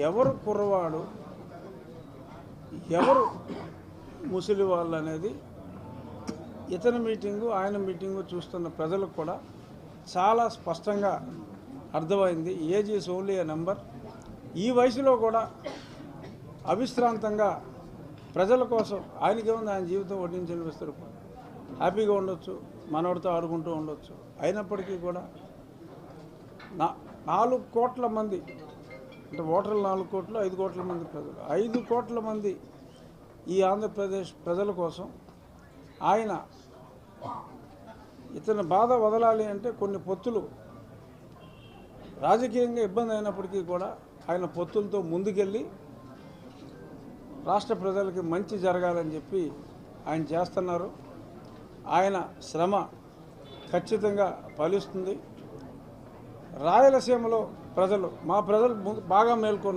ఎవరు కుర్రవాడు, ఎవరు ముసలి వాళ్ళు అనేది ఇతని మీటింగు ఆయన మీటింగు చూస్తున్న ప్రజలకు కూడా చాలా స్పష్టంగా అర్థమైంది. Age is only A number. ఈ వయసులో కూడా అవిశ్రాంతంగా ప్రజల కోసం ఆయనకేముంది, ఆయన జీవితం వడ్డించిన విస్తరు హ్యాపీగా ఉండొచ్చు, మనవాడితో ఆడుకుంటూ ఉండొచ్చు. అయినప్పటికీ కూడా 4 కోట్ల మంది అంటే ఓటర్లు 4 కోట్లు, 5 కోట్ల మంది ప్రజలు, 5 కోట్ల మంది ఈ ఆంధ్రప్రదేశ్ ప్రజల కోసం ఆయన ఇతని బాధ వదలాలి అంటే కొన్ని పొత్తులు రాజకీయంగా ఇబ్బంది అయినప్పటికీ కూడా ఆయన పొత్తులతో ముందుకెళ్ళి రాష్ట్ర ప్రజలకి మంచి జరగాలని చెప్పి ఆయన చేస్తున్నారు. ఆయన శ్రమ ఖచ్చితంగా ఫలిస్తుంది. రాయలసీమలో ప్రజలు, మా ప్రజలు బాగా మేల్కొన్నారు.